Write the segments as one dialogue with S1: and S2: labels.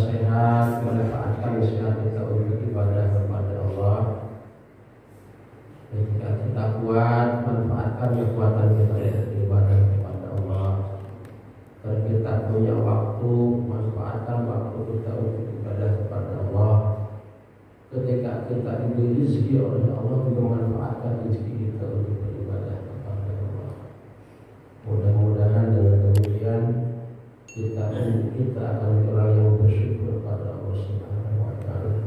S1: sehat, manfaatkan sehat kita untuk ibadah kepada Allah. Ketika kita kuat, manfaatkan kekuatan kita untuk ibadah kepada Allah. Kalau kita punya waktu, manfaatkan waktu kita untuk ibadah kepada Allah. Ketika kita diberi rezeki oleh Allah, juga manfaatkan rezeki kita untuk beribadah kepada Allah. Mudah-mudahan dengan demikian kita akan orang yang bersyukur pada Allah Subhanahu wa taala.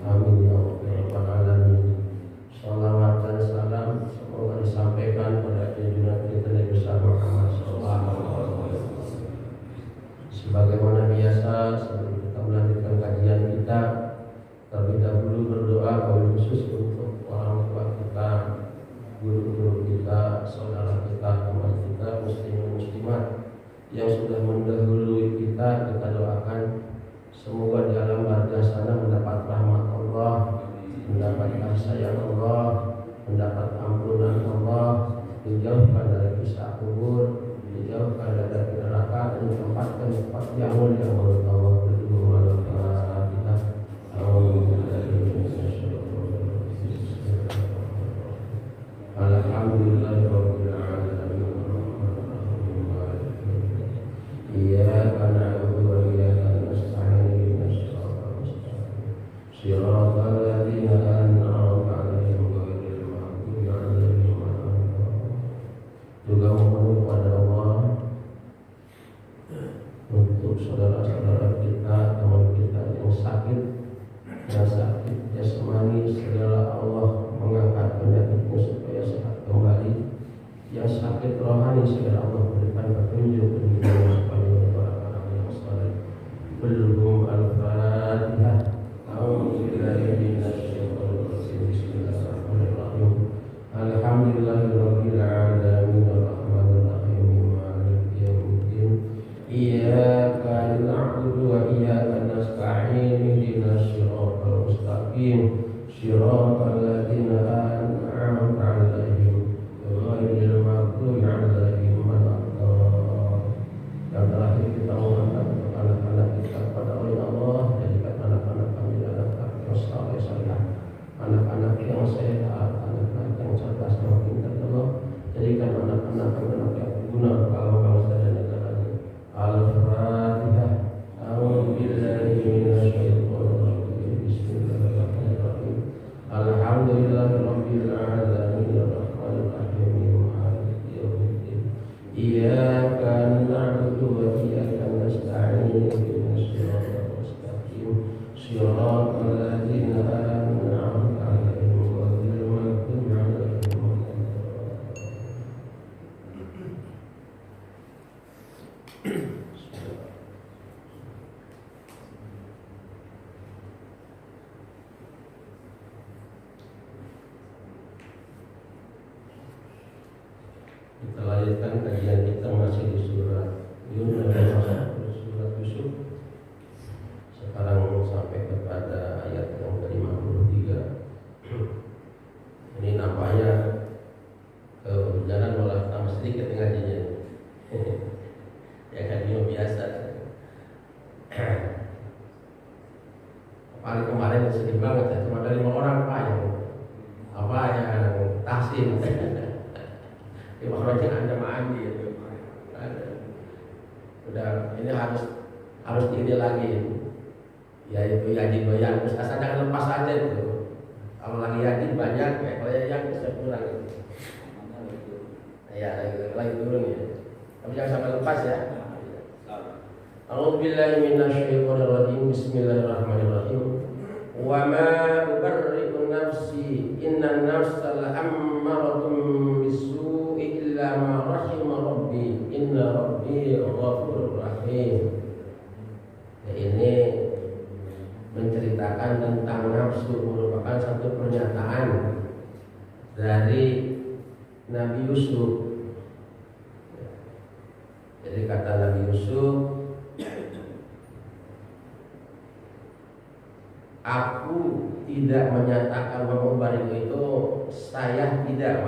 S1: Amin ya rabbal alamin. Salawat dan salam semoga disampaikan pada junjungan kita Nabi besar Muhammad sallallahu alaihi wasallam. Sebagaimana biasa, sebelum kita melanjutkan kajian kita, terlebih dahulu berdoa wabil khusus untuk orang tua kita, guru-guru kita, saudara kita, teman kita, muslimin muslimat yang sudah mendahului kita doakan semoga di alam barzah sana mendapat rahmat Allah, mendapat kasih sayang Allah, mendapat ampunan Allah, dijauhkan dari siksa kubur, dijauhkan dari neraka, dan ditempatkan di tempat yang mulia menurut Allah. Alhamdulillahirabbil alamin. Iyyaka na'budu wa iyyaka nasta'in. Shiratal ladzina an'amta 'alaihim ghairil maghdubi 'alaihim waladdallin. Juga memohon kepada Allah untuk saudara-saudara kita, teman kita yang sakit jasmani, segala Allah mengangkat penyakitnya supaya sehat kembali. Yang sakit rohani, segala Allah berikan petunjuk dan hidayah supaya para anak yang saleh. Belum al-Fatihah. Bismillahirrahmanirrahim. Alhamdulillahirabbil alamin arrahmanir rahim maliki yaumiddin. Iyyaka na'budu wa iyyaka nasta'in. Ihdinas siratal mustaqim. Siratal ladzina an'amta 'alaihim ghairil maghdubi 'alaihim waladdallin. Yang terakhir kita mohonkan untuk anak-anak kita kepada Allah, jadikan anak-anak kami anak-anak yang saleh salihah, anak-anak yang sehat, anak-anak yang cerdas, yang pintar. Allah jadikan anak-anak anak yang berguna untuk agama bangsa dan negara ini. Al-Fatihah. A'udzu billahi minasyaitonir rajim. Bismillahirrahmanirrahim. Alhamdulillahirabbil alamin arrahmanir rahim maliki yaumiddin. Iyyaka na'budu wa iyyaka nasta'in. Ihdinas siratal mustaqim. Siratal ladzina an'amta 'alaihim ghairil maghdubi 'alaihim waladdallin. Kita lanjutkan kajian kita masih di surat Yunus, surat Yusuf. Sekarang sampai kepada ayat yang ke-53. Ini nampaknya kehujanan malah tambah sedikit ngajinya. Ya kan, ini biasa. Paling kemarin sedih banget ya, cuma ada 5 orang yang tahsin. 5 orang yang ada mandi itu. Udah, ini harus ini lagi. Yaitu yajin bayang, terus asal jangan lepas aja itu. Kalau lagi yajin banyak, kalau yang bisa pulang itu. Ya, lagi turun ya. Tapi jangan sampai lepas ya. A'udzubillahi minasyaitonir rajim. Bismillahirrahmanirrahim. Wa ma ubarri'u nafsi, innan nafsa la'ammaratun bisu'i illa ma rahima rabbi, inna rabbi ghafurur rahim. Ya, ini menceritakan tentang nafsu, merupakan satu pernyataan dari Nabi Yusuf. Jadi kata Nabi Yusuf, aku tidak menyatakan bahwa bariku itu, saya tidak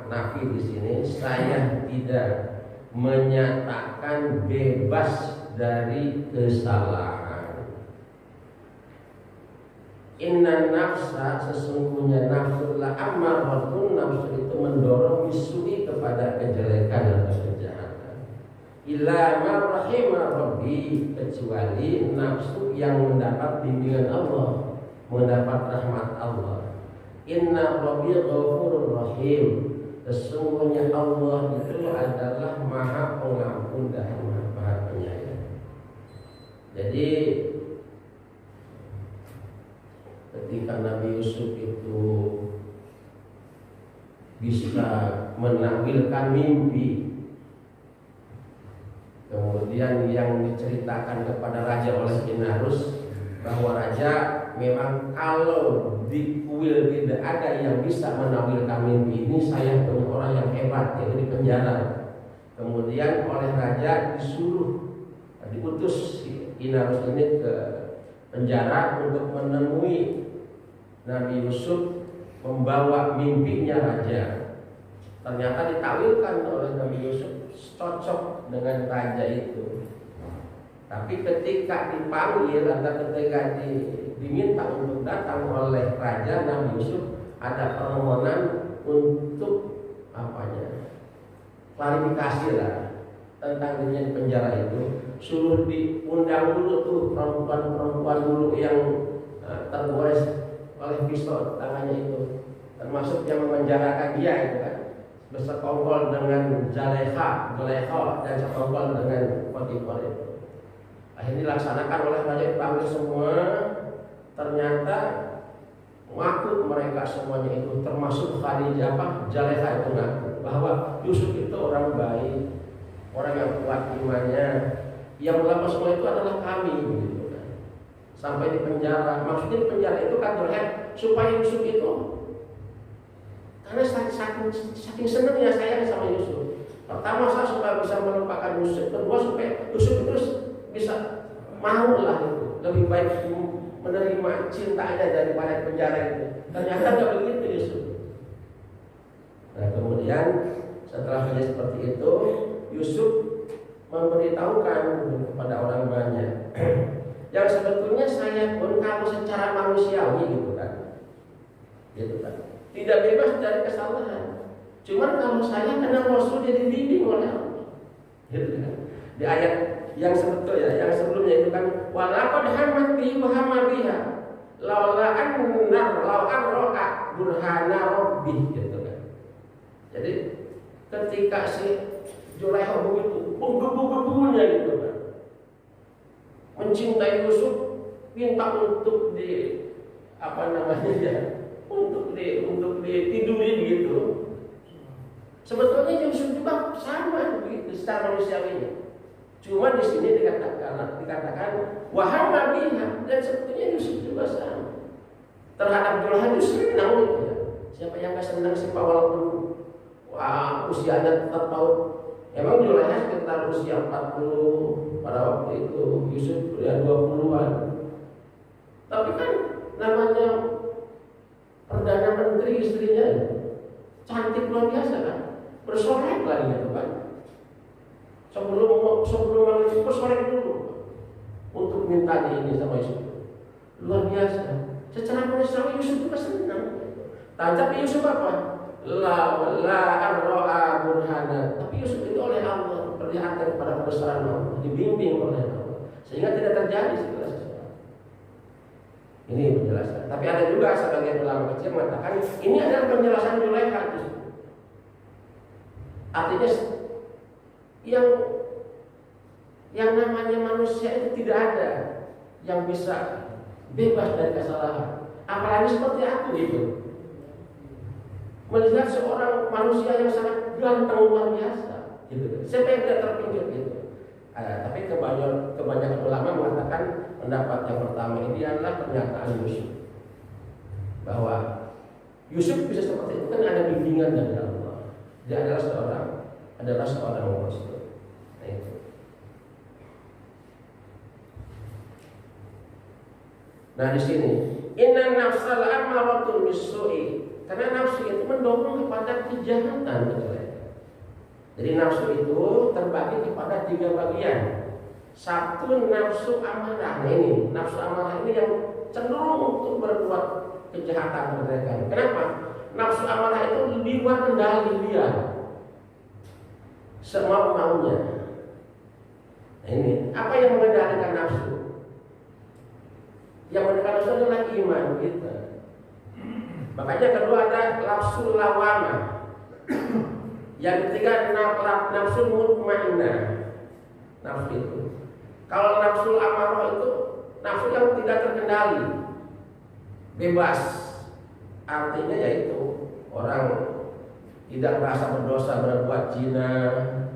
S1: nafi di sini, saya tidak menyatakan bebas dari kesalahan. Inna nafsa, sesungguhnya nafsu la ammaratun, nafsu itu mendorong bisui kepada kejelekan atau kejahatan. Illa ma rahima rabbi, kecuali nafsu yang mendapat bimbingan Allah, mendapat rahmat Allah. Inna rabbi ghafurur rahim, sesungguhnya Allah itu adalah Maha Pengampun dan Maha Penyayang. Jadi ketika Nabi Yusuf itu bisa menampilkan mimpi, kemudian yang diceritakan kepada raja oleh Kinarus bahwa raja memang kalau di kuil tidak ada yang bisa menampilkan mimpi ini, saya punya orang yang hebat, yaitu di penjara. Kemudian oleh raja diutus Kinarus ini ke penjara untuk menemui Nabi Yusuf membawa mimpinya raja. Ternyata ditawilkan oleh Nabi Yusuf cocok dengan raja itu. Tapi ketika dipanggil atau ketika diminta untuk datang oleh raja, Nabi Yusuf ada permohonan untuk klarifikasi lah tentang dirinya di penjara itu. Suruh diundang dulu tuh perempuan-perempuan dulu yang tergores oleh pistol tangannya itu, termasuk yang memenjarakan dia itu kan, bersekongkol dengan Zaleha, dan sekongkol dengan Potifar itu. Akhirnya dilaksanakan oleh raja, dipanggil semua. Ternyata ngaku mereka semuanya itu, termasuk Khadijah, Zaleha itu ngaku bahwa Yusuf itu orang baik, orang yang kuat imannya, yang melapor semua itu adalah kami gitu. Sampai di penjara. Maksudnya di penjara itu kan supaya Yusuf itu, karena saking senangnya saya sama Yusuf. Pertama saya supaya bisa melupakan Yusuf, kedua supaya Yusuf terus bisa mau lah itu, lebih baik menerima cintanya daripada penjara itu. Ternyata nggak begitu Yusuf. Nah kemudian setelah kejadian seperti itu, Yusuf memberitahukan kepada orang banyak yang sebetulnya saya pun kalau secara manusiawi gitu kan, tidak bebas dari kesalahan. Cuman kalau saya kena Rasul jadi dibimbing oleh Allah, gitu kan. Di ayat yang sebetulnya, yang sebelumnya itu kan, walaqad hammat bihi wa hamma biha laula an ra'a burhana rabbih, gitu kan. Jadi ketika si Zulaikha begitu menggebu-gebunya gitu kan, mencintai Yusuf, minta untuk untuk ditiduri gitu. Sebetulnya Yusuf juga sama begitu secara manusiawinya. Cuma di sini dikatakan wahamma biha, dan sebetulnya Yusuf juga sama. Terhadap Zulaikha itu senang gitu ya. Siapa yang nggak senang sih walaupun usianya 4 tahun. Emang Zulaikha sekitar usia 40 pada waktu itu, Yusuf ya 20-an. Tapi kan namanya Perdana Menteri istrinya cantik luar biasa kan, bersorak lagi gitu kan. Sebelum itu bersorak dulu untuk minta ini sama Yusuf. Luar biasa. Secara manusiawi Yusuf juga senang. Tapi Yusuf apa? La arro'a burhana. Tapi Yusuf itu oleh Allah perlihatkan kepada kebesaran Allah, dibimbing oleh Allah, sehingga tidak terjadi segala sesuatu. Ini penjelasan. Tapi ada juga sebagian ulama kecil mengatakan ini adalah penjelasan Zulaikha. Artinya yang namanya manusia itu tidak ada yang bisa bebas dari kesalahan. Apalagi seperti aku gitu. Melihat seorang manusia yang sangat ganteng luar biasa, gitu. Siapa yang tidak terpinggir gitu? Tapi kebanyakan ulama mengatakan pendapat yang pertama ini adalah pernyataan Yusuf, bahwa Yusuf bisa seperti itu kan ada bimbingan dari Allah. Dia adalah seorang Rasul. Nah itu. Nah di sini, inna nafsal ammaratun bis-su'i. Karena nafsu itu mendorong kepada kejahatan. Jadi nafsu itu terbagi kepada 3 bagian. Satu nafsu amarah. Nah, ini nafsu amarah ini yang cenderung untuk berbuat kejahatan mereka. Kenapa? Nafsu amarah itu di luar kendali dia, semua maunya. Nah, ini apa yang mengendalikan nafsu? Yang mengendalikan nafsu adalah iman kita. Makanya kedua ada nafsu lawamah. Yang ketiga nafsu mutmainnah. Nafsu itu. Kalau nafsu amarah itu nafsu yang tidak terkendali, bebas. Artinya yaitu orang tidak merasa berdosa berbuat zina,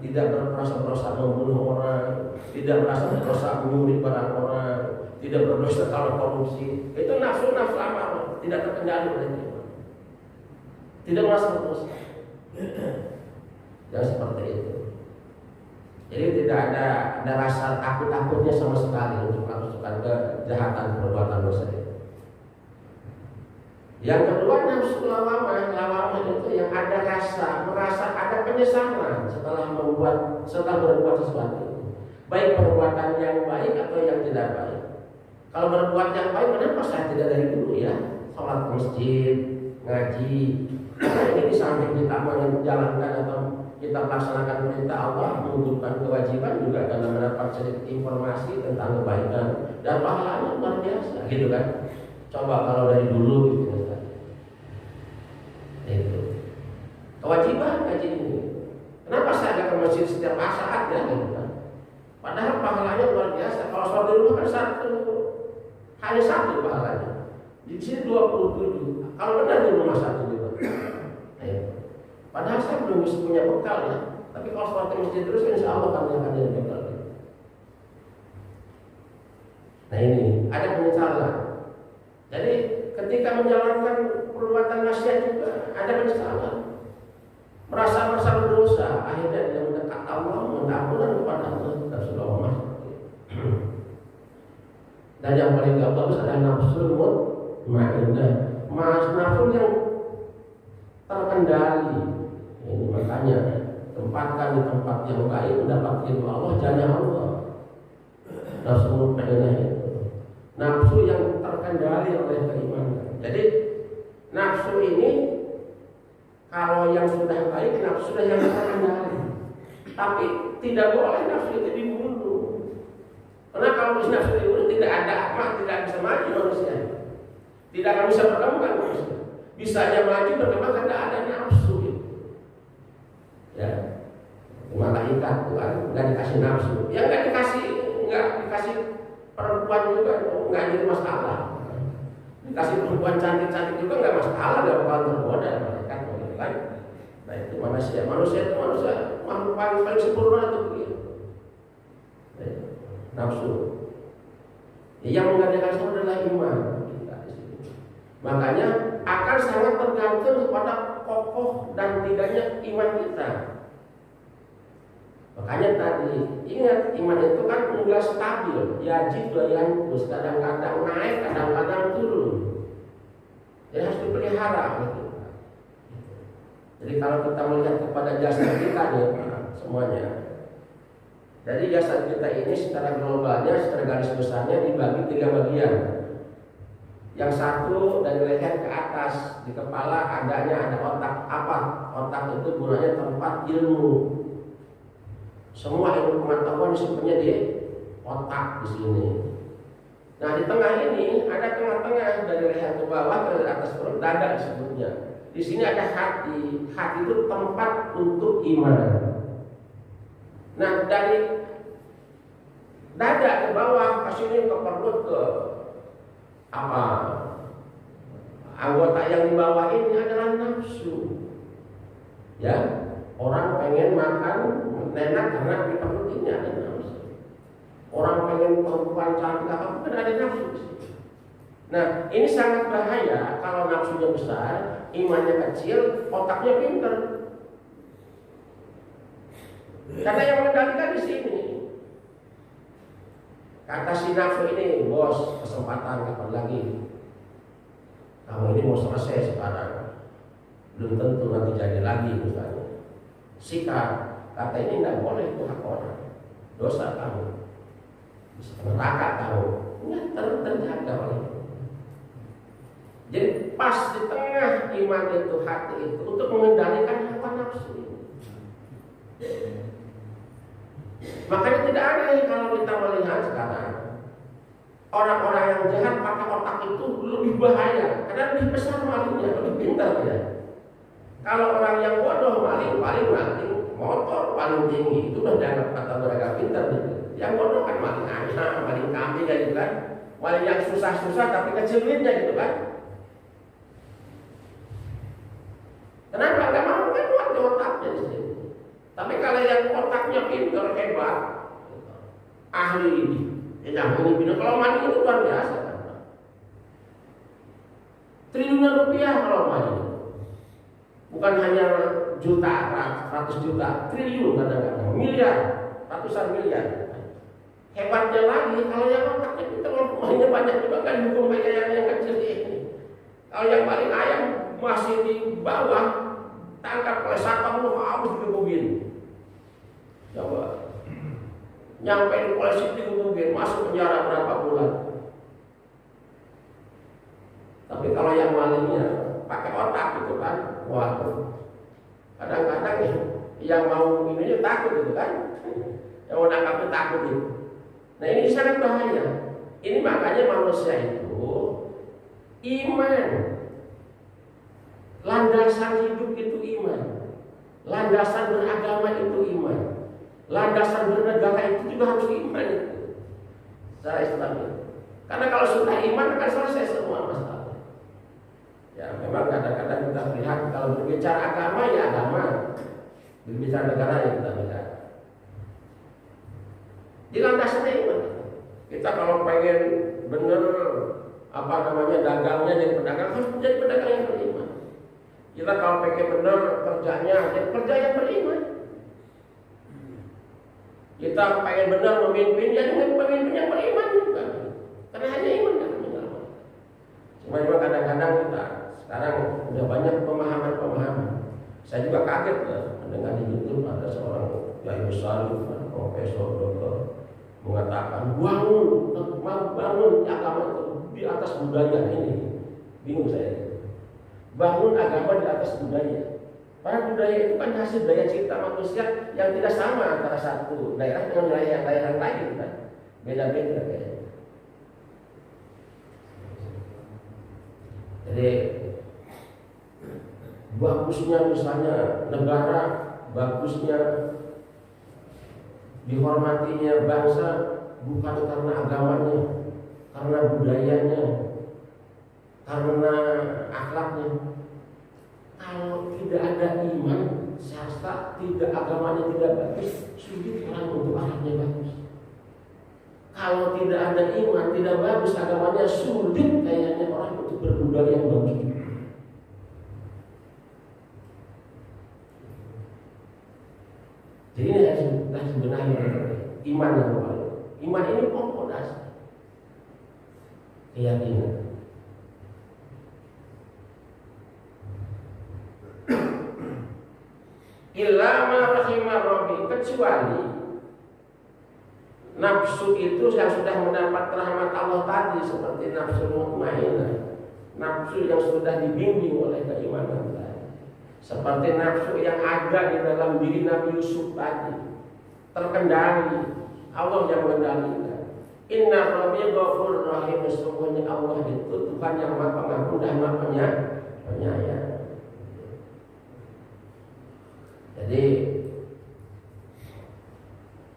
S1: tidak merasa berdosa membunuh orang, tidak merasa berdosa mencuri barang orang, tidak berdosa kalau korupsi. Itu nafsu amarah, tidak terkendali oleh dia. Tidak merasa berdosa. Dan seperti itu. Jadi tidak ada rasa takutnya sama sekali untuk melakukan kejahatan perbuatan dosa itu. Yang kedua nafsu lawamah itu yang ada merasa ada penyesalan setelah berbuat sesuatu, baik perbuatan yang baik atau yang tidak baik. Kalau berbuat yang baik, kenapa saya tidak dari dulu ya? Sholat ke masjid, ngaji. Ini di samping kita menjalankan atau kita melaksanakan perintah Allah, menunjukkan kewajiban juga dalam mendapat sedikit informasi tentang kebaikan dan pahalanya luar biasa, gitu kan? Coba kalau dari dulu gitu kan. Itu kewajiban ngaji ini. Kenapa saya agak ke masjid setiap saat ya? Gitu kan? Padahal pahalanya luar biasa. Kalau sholat di rumah kan hanya satu pahalanya. Di sini 27. Kalau benar di rumah satu juga. Padahal saya belum bisa punya bekal ya. Tapi kalau sholat di masjid terus, insya Allah kami akan jadi bekal. Nah ini ada penyesalan. Jadi ketika menjalankan perbuatan maksiat juga ada penyesalan. Merasa berdosa, akhirnya dia mendekat Allah, mengampunan kepada Allah dan sudah masuk. Dan yang paling bagus adalah nafsu mutmainnah, nafsu yang terkendali. Ini makanya tempatkan di tempat yang baik mendapat ridho Allah, jannah Allah. Nafsu mutmainnah itu nafsu yang terkendali oleh keimanan. Jadi nafsu ini kalau yang sudah baik, nafsu sudah yang terkendali. Tapi tidak boleh nafsu itu dibunuh. Karena kalau nafsu dibunuh tidak ada amal, tidak bisa maju manusia. Tidak akan bisa berkembang manusia. Bisanya maju berkembang karena ada nafsu. Ya, malaikat Tuhan nggak dikasih nafsu. Ya nggak dikasih perempuan juga nggak jadi masalah. Dikasih perempuan cantik juga nggak masalah, nggak bakal tergoda malaikat. Kan? Nah itu manusia itu makhluk paling sempurna itu begitu. Nafsu. Yang menggantikan nafsu adalah iman kita di sini. Makanya akan sangat tergantung kepada kokoh dan tidaknya iman kita. Makanya tadi ingat iman itu kan enggak stabil, yajid yanqus, kadang-kadang naik, kadang-kadang turun. Jadi harus dipelihara gitu. Jadi kalau kita melihat kepada jasad kita nih semuanya. Jadi jasad kita ini secara globalnya, secara garis besarnya dibagi 3 bagian. Yang satu dari leher ke atas, di kepala ada otak. Apa? Otak itu gunanya tempat ilmu. Semua ilmu pengetahuan disimpannya di otak di sini. Nah di tengah ini ada tengah-tengah dari leher ke bawah ke atas perut, dada disebutnya. Di sini ada hati. Hati itu tempat untuk iman. Nah dari dada ke bawah ke sini ke perut ke apa? Anggota yang di bawah ini adalah nafsu. Ya, orang pengen makan enak karena di perut ini ada nafsu. Orang pengen perempuan cantik apa pun ada nafsu. Nah ini sangat bahaya kalau nafsunya besar, imannya kecil, otaknya pinter. Karena yang mengendalikan di sini. Kata si nafsu ini, bos, kesempatan kapan lagi? Kamu ini mau selesai sekarang, belum tentu nanti jadi lagi misalnya. Sikat, kata ini tidak boleh, itu hak orang, dosa kamu. neraka kamu. Nggak terjaga oleh. Jadi pas di tengah iman itu, hati itu untuk mengendalikan hawa nafsu. Makanya tidak aneh kalau kita melihat sekarang orang-orang yang jahat pakai otak itu lebih bahaya karena lebih besar malingnya, lebih pintar ya. Kalau orang yang bodoh maling motor paling tinggi, itu udah dianggap kata mereka pintar gitu. Yang bodoh kan maling ayam, maling kambing gitu kan, maling yang susah-susah tapi kecil duitnya gitu kan. Kenapa? Gak mau kan buat di otaknya di sini. Tapi kalau yang otaknya pintar hebat, ahli yang ini kalau maling itu luar biasa kan. Triliunan rupiah kalau maling. Bukan hanya juta, ratus juta, triliun kadang-kadang, miliar, ratusan miliar. Hebatnya lagi, kalau yang otaknya kita uangnya banyak juga kan dihukum kayak yang kecil ini. Kalau yang paling ayam masih di bawah, tangkap oleh satpam lu harus digebukin. Coba, nyampe di polisi digebukin, masuk penjara berapa bulan. Tapi kalau yang malingnya pakai otak itu kan, waduh, kadang-kadang ya, yang mau ini takut itu kan, yang mau nangkapnya takut itu. Nah ini sangat bahaya. Ini makanya manusia itu iman, landasan hidup itu iman, landasan beragama itu iman, landasan bernegara itu juga harus iman itu. Secara Islam itu. Karena kalau sudah iman akan selesai semua masalah. Ya memang kadang-kadang kita lihat kalau berbicara agama ya agama, berbicara negara ya kita beda. Di landasannya iman. Kita kalau pengen bener dagangnya jadi pedagang harus menjadi pedagang yang beriman. Kita kalau pengen bener kerjanya jadi kerja yang beriman. Kita pengen bener memimpin jadi pemimpin yang beriman juga. Karena hanya iman yang menyelamatkan. Cuma kadang-kadang kita sekarang udah banyak pemahaman. Saya juga kaget mendengar di YouTube ada seorang kiai besar, profesor, doktor mengatakan bangun agama itu di atas budaya ini. Bingung saya. Bangun agama di atas budaya. Karena budaya itu kan hasil daya cipta manusia yang tidak sama antara satu daerah dengan daerah lain kan. Beda-beda kayaknya. Jadi bagusnya misalnya negara, bagusnya dihormatinya bangsa bukan karena agamanya, karena budayanya, karena akhlaknya. Kalau tidak ada iman, sasta tidak agamanya tidak bagus, sulit orang untuk akhlaknya bagus. Kalau tidak ada iman, tidak bagus agamanya, sulit kayaknya orang untuk berbudaya yang bagus. Jadi ini harus sebenarnya iman yang baru. Iman ini pokok dasar keyakinan. Illa ma rahimah rabbi, kecuali nafsu itu yang sudah mendapat rahmat Allah tadi, seperti nafsu mutmainnah, nafsu yang sudah dibimbing oleh keimanan tadi, seperti nafsu yang ada di dalam diri Nabi Yusuf tadi, terkendali, Allah yang mengendalikan. Inna rabbi ghafur rahim, sesungguhnya Allah itu Tuhan yang Maha Pengampun dan Maha Penyayang. Jadi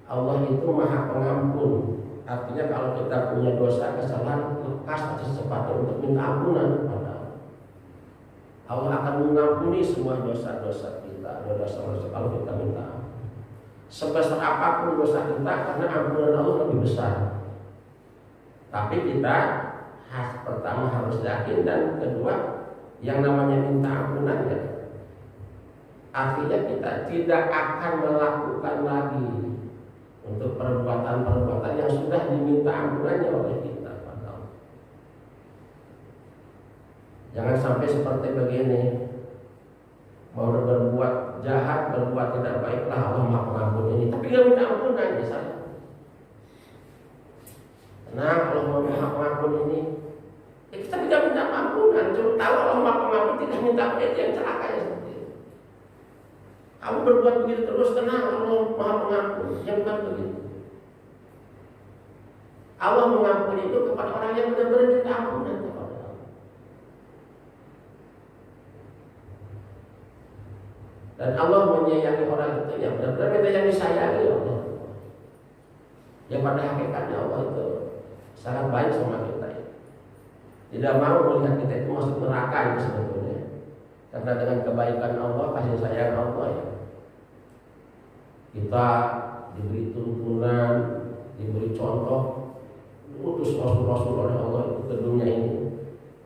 S1: Allah itu Maha Pengampun. Artinya kalau kita punya dosa, kesalahan, lekas secepatnya untuk minta ampunan kepada Allah. Allah akan mengampuni semua dosa-dosa kita, dosa-dosa kalau kita minta ampun. Sebesar apapun dosa kita, karena ampunan Allah lebih besar. Tapi kita pertama harus yakin, dan kedua yang namanya minta ampunan ya, artinya kita tidak akan melakukan lagi untuk perbuatan-perbuatan yang sudah diminta ampunannya oleh kita. Jangan sampai seperti begini, mau berbuat jahat, berbuat tidak baiklah, Allah Maha Pengampun ini, tapi nggak minta ampunan misalnya. pengampun ini. Ya, kita tidak minta ampunan, cuma tahu Allah Maha Pengampun, tidak minta ampun, itu yang celaka ya seperti itu. Kamu berbuat begitu terus, tenang, Allah Maha Pengampun, yang bukan begitu. Allah mengampuni itu kepada orang yang benar-benar minta ampunan kepada Allah. Dan Allah menyayangi orang itu yang benar-benar minta yang disayangi Allah. Yang pada hakikatnya Allah itu sangat baik sama kita ya. Tidak mau melihat kita itu masuk neraka itu sebetulnya. Karena dengan kebaikan Allah, kasih sayang Allah ya, kita diberi tuntunan, diberi contoh, utus Rasul-Rasul oleh Allah itu ke dunia ini.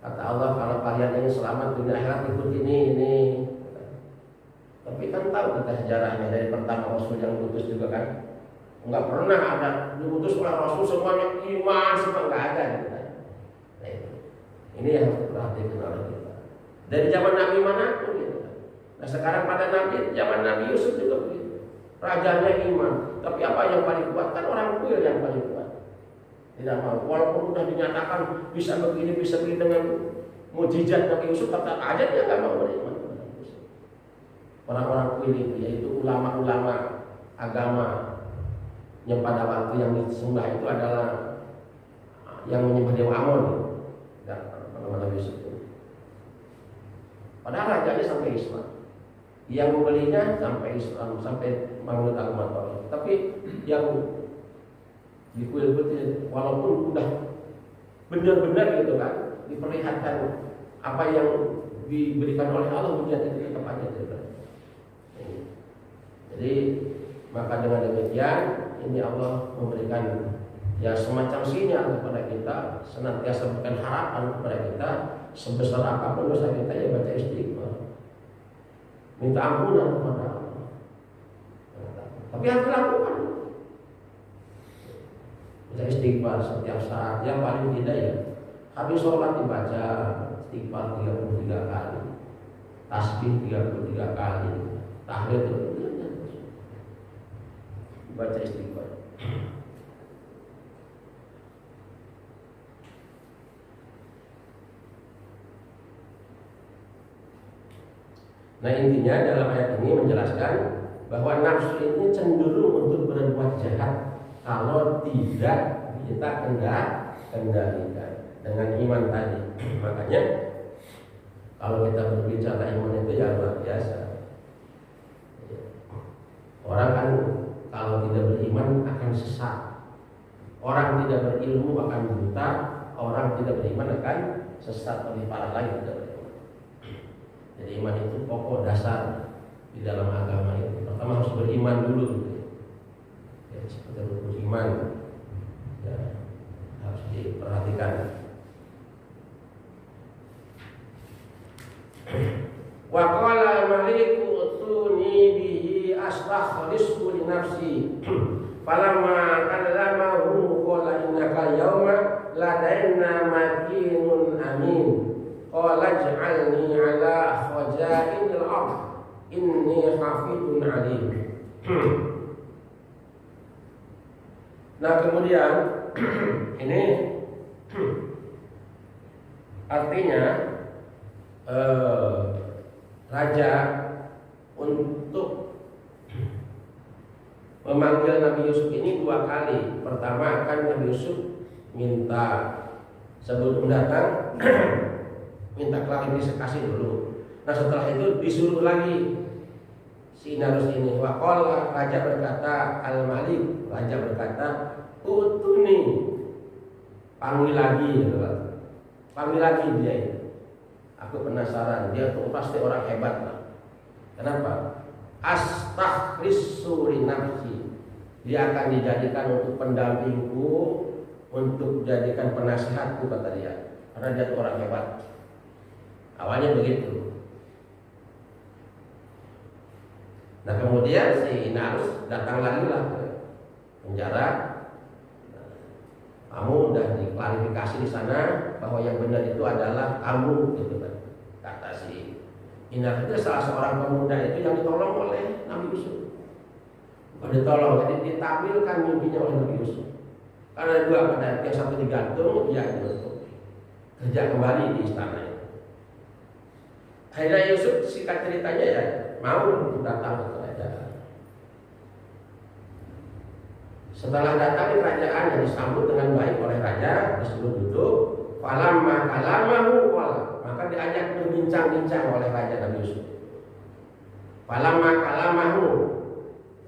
S1: Kata Allah, kalau kalian ingin selamat dunia akhirat, ikut ini. Tapi kan tahu kita sejarahnya dari pertama Rasul yang diutus juga kan, nggak pernah ada diutus oleh Rasul semuanya iman, semua nggak ada gitu kan. Nah, ini yang harus diperhatikan oleh kita. Dari zaman Nabi manapun gitu kan. Nah sekarang pada zaman Nabi Yusuf juga begitu. Rajanya iman, tapi apa yang paling kuat kan orang kuil yang paling kuat. Tidak mau, walaupun sudah dinyatakan bisa begini dengan mukjizat Nabi Yusuf, tetap aja dia nggak mau beriman. Orang-orang kuil itu, yaitu ulama-ulama agama yang pada waktu yang disembah itu adalah yang menyembah Dewa Amon, dan Nabi Yusuf itu. Padahal rajanya sampai Islam, yang membelinya sampai Islam, sampai menganut agama Tauhid. Tapi yang di kuil itu walaupun udah benar-benar gitu kan diperlihatkan apa yang diberikan oleh Allah, hujat itu tetap aja tidak. Jadi maka dengan demikian ini Allah memberikan ya semacam sinyal kepada kita, senantiasa memberikan harapan kepada kita, sebesar apapun dosa kita ya baca istighfar, minta ampunan kepada Allah. Tapi harus dilakukan. Baca istighfar setiap saat, yang paling tidak ya habis sholat dibaca istighfar 33 kali, tasbih 33 kali, tahlil baca istighfar. Nah intinya dalam ayat ini menjelaskan bahwa nafsu ini cenderung untuk berbuat jahat kalau tidak kita kendalikan dengan iman tadi. Makanya kalau kita berbicara iman itu ya luar biasa. Orang kan kalau tidak beriman akan sesat, orang tidak berilmu akan buta, orang tidak beriman akan sesat, lebih parah lagi tidak beriman. Jadi iman itu pokok dasar di dalam agama itu. Pertama harus beriman dulu gitu. Ya, seperti rukun iman ya, harus diperhatikan. Wa qala maliku utuni bihi astakhlisu li nafsi falamma kallamahu qala innaka yawma ladaina makinun amin qala ij'alni ala khazainil ardh inni hafidun alim. Nah kemudian ini artinya raja untuk memanggil Nabi Yusuf ini 2 kali. Pertama kan Nabi Yusuf minta sebelum datang minta klarifikasi dulu. Nah setelah itu disuruh lagi si Inarus ini. Waqala, raja berkata, al-malik, raja berkata, utuni, panggil lagi, panggil lagi dia itu. Aku penasaran, dia tuh pasti orang hebat lah. Kenapa? Astakhlisu li nafsi, dia akan dijadikan untuk pendampingku, untuk dijadikan penasihatku kata dia. Karena dia tuh orang hebat. Awalnya begitu. Nah kemudian si Inarus datang lagi lah ke penjara. Kamu udah diklarifikasi di sana bahwa yang benar itu adalah kamu, gitu kan? Kata si Inarus itu salah seorang pemuda itu yang ditolong oleh Nabi Yusuf. Bukan ditolong, jadi ditampilkan mimpinya oleh Nabi Yusuf. Karena dua, pada yang satu digantung, dia untuk kerja kembali di istana. Akhirnya Yusuf singkat ceritanya ya mau untuk datang ke kerajaan. Setelah datang ke kerajaan yang disambut dengan baik oleh raja, disuruh duduk. Falamma kalamahu qala, maka diajak berbincang-bincang oleh raja Nabi Yusuf. Falamma kalamahu,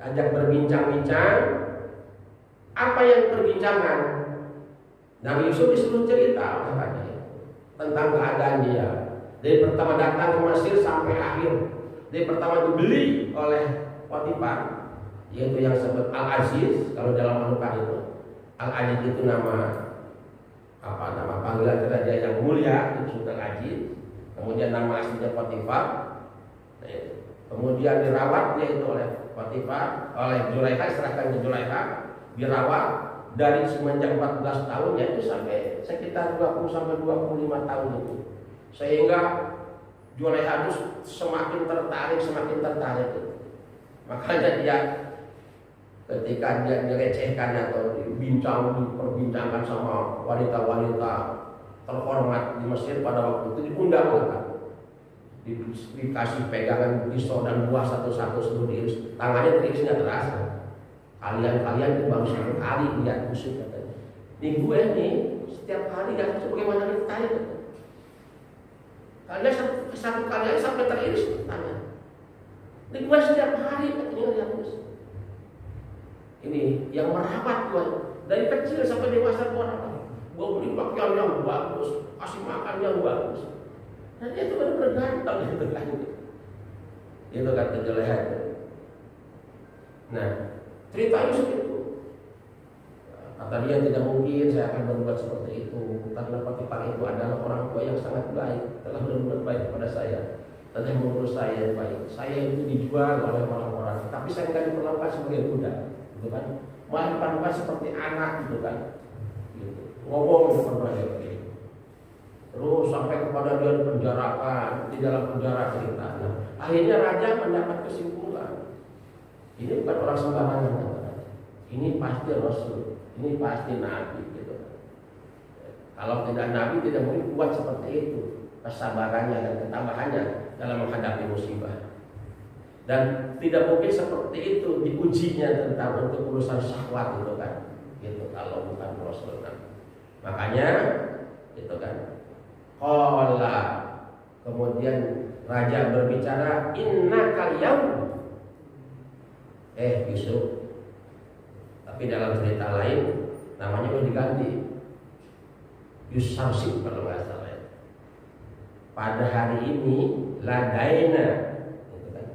S1: diajak berbincang-bincang. Apa yang perbincangan? Nabi Yusuf disuruh cerita oleh raja tentang keadaan dia. Dari pertama datang ke Mesir sampai akhir. Dari pertama dibeli oleh Potifar, yaitu yang disebut Al-Aziz. Kalau dalam Al-Quran itu Al-Aziz itu nama panggilan raja yang mulia, itu sudah Al-Aziz. Kemudian nama aslinya Potifar. Kemudian dirawat dia itu oleh Potifar, oleh Zulaikha, serahkan ke Zulaikha, dirawat dari semenjak 14 tahun yaitu sampai sekitar 20 sampai 25 tahun itu. Sehingga Zulaikha itu semakin tertarik itu. Makanya dia ketika dia dilecehkan atau diperbincangkan sama wanita-wanita terhormat di Mesir pada waktu itu, diundang kan. Dikasih pegangan pisau dan buah satu-satu seluruh diiris. Tangannya teriris nggak terasa. Kalian itu baru satu kali lihat musuh katanya. Ini gue nih setiap hari gak tahu bagaimana ditanya. Kalian satu kali aja sampai teriris tanya. Ini gue setiap hari katanya lihat musuh. Ini yang merawat gue dari kecil sampai dewasa gue rawat. Gue beli pakaian yang bagus, kasih makan yang bagus. Dan dia itu benar-benar ganteng gitu kan. Itu kata Zulaikha. Nah, cerita Yusuf itu kata dia tidak mungkin saya akan berbuat seperti itu, karena Potifar itu adalah orang tua yang sangat baik, telah berbuat baik kepada saya, telah mengurus saya baik. Saya itu dijual oleh orang-orang, tapi saya tidak diperlakukan sebagai budak, gitu kan? Malah diperlakukan seperti anak, gitu kan? Gitu. Ngomong berbagai begitu. Terus sampai kepada dia dipenjarakan di dalam penjara cerita. Nah, akhirnya raja mendapat kesimpulan. Ini bukan orang sembarangan, ini pasti Rasul, ini pasti Nabi gitu. Kalau tidak Nabi tidak mungkin kuat seperti itu kesabarannya dan ketabahannya dalam menghadapi musibah. Dan tidak mungkin seperti itu diujinya tentang untuk urusan syahwat gitu kan. Gitu kalau bukan Rasul kan. Makanya itu kan. Qala, kemudian raja berbicara, innakal yaum. Yusuf. Tapi dalam cerita lain namanya udah diganti. Yusuf kalau nggak salah. Pada hari ini ladaina, gitu kan.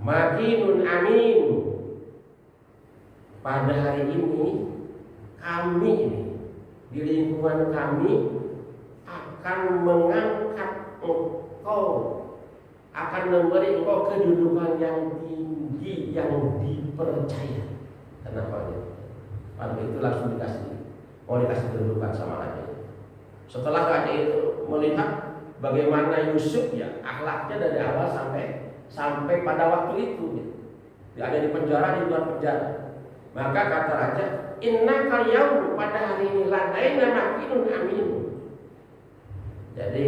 S1: Makinun amin. Pada hari ini kami ini di lingkungan kami akan mengangkat engkau, akan memberi engkau kedudukan yang tinggi, yang dipercaya. Kenapa dia? Pada itu langsung mau dikasih kedudukan sama raja. Setelah raja itu melihat bagaimana Yusuf ya akhlaknya dari awal sampai pada waktu itu, dia ada di penjara, di luar penjara. Maka kata raja, innaka yaum, pada hari ini ladaina makinun amin. Jadi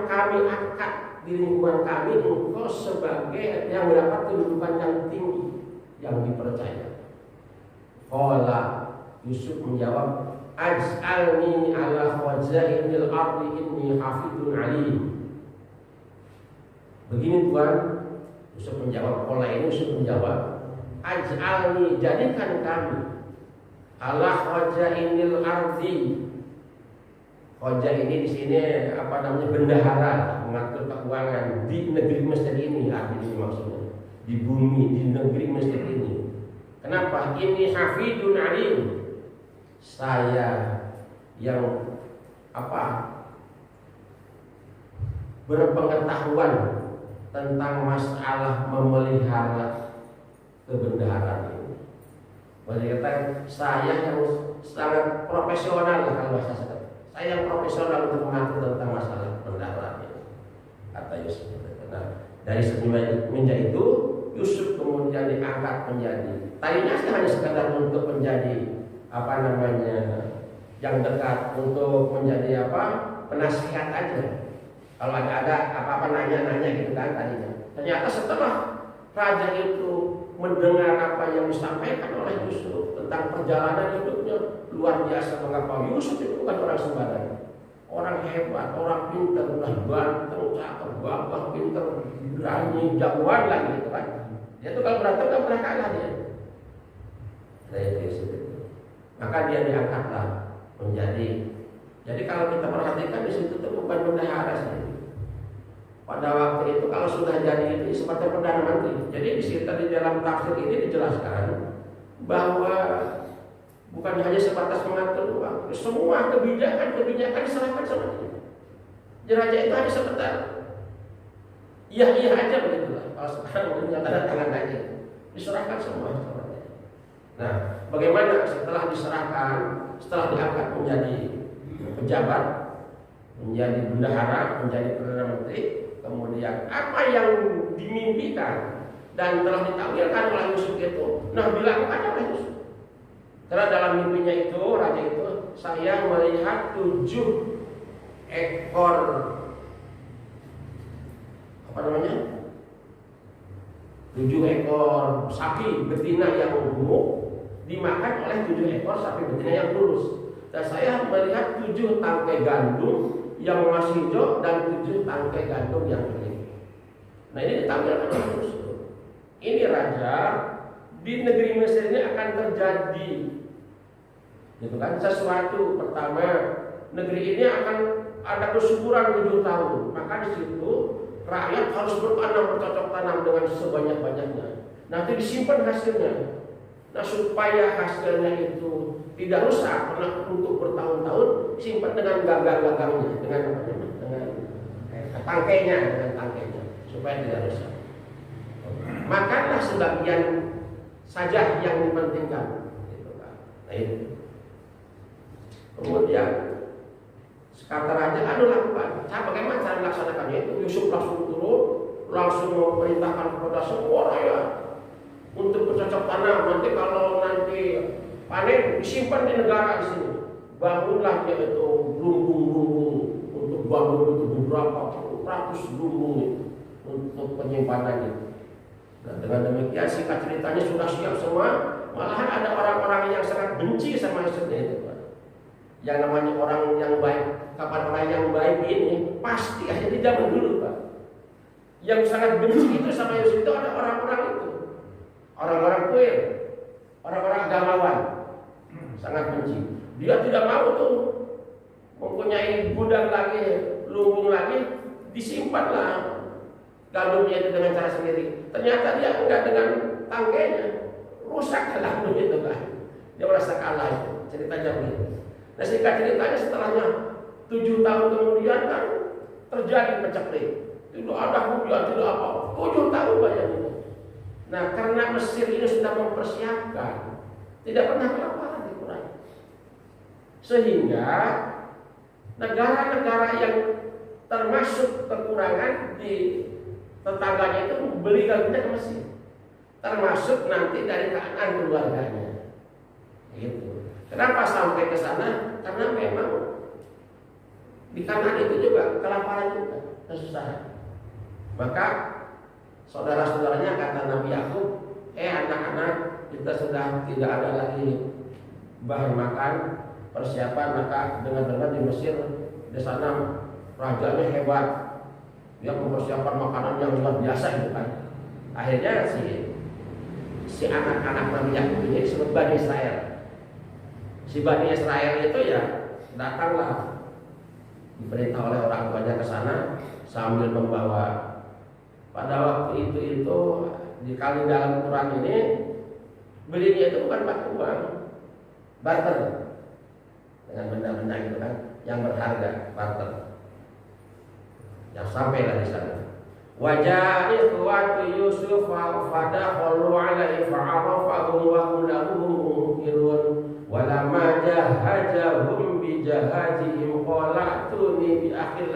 S1: kami angkat di lingkungan kami engkau sebagai yang mendapat kedudukan yang tinggi, yang dipercaya. Qala, Yusuf menjawab, aj'alni ala khazainil ardi inni hafidun alim. Begini Tuhan, Yusuf menjawab. Qala ini Yusuf menjawab, aj'alni, jadikan kami ala khazainil ardi. Khaza ini di sini bendahara, mengatur keuangan di negeri Mesir ini, artinya maksudnya di bumi, di negeri Mesir ini. Kenapa? Ini hafidun alim. Saya yang berpengetahuan tentang masalah memelihara kebendaharaan ini. Maksudnya saya yang sangat profesional kalau bahasa saya. Saya yang profesional untuk mengatur tentang masalah kebendaharaan ini, kata Yusuf. Nah, dari semenjak itu Yusuf kemudian kemudian diangkat menjadi. Tadinya sih hanya sekedar untuk menjadi yang dekat, untuk menjadi penasihat aja. Kalau ada apa-apa nanya gitu kan tadinya. Ternyata setelah raja itu mendengar apa yang disampaikan oleh Yusuf tentang perjalanan hidupnya luar biasa, mengapa Yusuf itu bukan orang sembarangan, orang hebat, orang pintar, udah ganteng, cakep, gagah, pintar, berani, jagoan lagi gitu kan. Dia tuh kalau berantem nggak pernah kalah dia. Maka dia diangkatlah menjadi. Jadi kalau kita perhatikan di situ tuh bukan bendahara sih. Pada waktu itu kalau sudah jadi itu seperti perdana menteri. Jadi di situ di dalam tafsir ini dijelaskan bahwa bukan hanya sebatas mengatur uang, semua kebijakan diserahkan sama dia. Raja itu hanya sebentar. Iya aja begitulah. Kalau sekarang punya tanda tangan aja, diserahkan semua sama dia. Nah, bagaimana setelah diserahkan, setelah diangkat menjadi pejabat, menjadi bendahara, menjadi perdana menteri, kemudian apa yang dimimpikan dan telah ditakwilkan oleh Yusuf itu, dilakukan oleh Yusuf. Karena dalam mimpinya itu, raja itu, saya melihat 7 ekor 7 ekor sapi betina yang gemuk dimakan oleh 7 ekor sapi betina yang kurus. Dan saya melihat 7 tangkai gandum yang masih hijau dan 7 tangkai gandum yang kering. Nah, ini ditampilkan oleh Yusuf. Ini raja di negeri Mesir ini akan terjadi, gitu kan? Sesuatu pertama, negeri ini akan ada kesuburan 7 tahun. Maka di situ rakyat harus bercocok tanam dengan sebanyak-banyaknya. Nanti disimpan hasilnya. Nah, supaya hasilnya itu tidak rusak, karena untuk bertahun-tahun simpan dengan gagang-gagangnya, dengan tangkainya, supaya tidak rusak. Makanlah sebagian saja yang dipentingkan, gitu kan. Nah, itu. Kemudian kata raja, lakukan. Bagaimana cara melaksanakannya itu? Yusuf langsung turun, langsung memerintahkan kepada semua rakyat untuk bercocok tanam. Nanti kalau panen disimpan di negara di sini. Bangunlah dia itu lumbung-lumbung untuk bangun itu beberapa ratus lumbung untuk penyimpanannya. Nah, dengan demikian singkat ceritanya sudah siap semua. Malahan ada orang-orang yang sangat benci sama Yusuf itu. Yang namanya orang yang baik, kapan orang yang baik ini pasti ada di zaman dulu, Pak. Yang sangat benci itu sama Yusuf itu ada orang-orang itu, orang-orang kuil, orang-orang agamawan, sangat benci. Dia tidak mau tuh mempunyai gudang lagi, lumbung lagi, disimpanlah gandumnya itu dengan cara sendiri. Ternyata dia enggak dengan tangkainya, rusak gandum itu kan. Dia merasa kalah itu, ceritanya begitu. Nah, singkat ceritanya setelahnya 7 tahun kemudian kan terjadi pecahpring. Tidak ada hujan, tidak apa. 7 tahun bayangin. Nah, karena Mesir ini sudah mempersiapkan, tidak pernah kelaparan dikurangi. Sehingga negara-negara yang termasuk kekurangan di tetangganya itu beli gandumnya ke Mesir. Termasuk nanti dari Kanaan keluarganya. Gitu. Kenapa sampai ke sana? Karena memang di Kanaan itu juga kelaparan juga, kesusahan. Maka saudara-saudaranya kata Nabi Yakub, anak-anak, kita sudah tidak ada lagi bahan makan, persiapan, maka dengar-dengar di Mesir di sana rajanya hebat, dia mempersiapkan makanan yang luar biasa gitu kan. Akhirnya si anak-anak Nabi Yakub ini disebut Bani Israel. Si Bani Israel itu ya datanglah, diperintah oleh orang tuanya ke sana sambil membawa. Pada waktu itu dikali dalam Quran ini belinya itu bukan pakai uang, barter dengan benda-benda itu kan yang berharga, barter. Yang sampailah di sana. Wajah ikhwatu Yusuf fadakhalu alaihi fa'arafahum wa hum lahu munkirun. Walamma jahajahum bijahajihim qala tuni bi akhil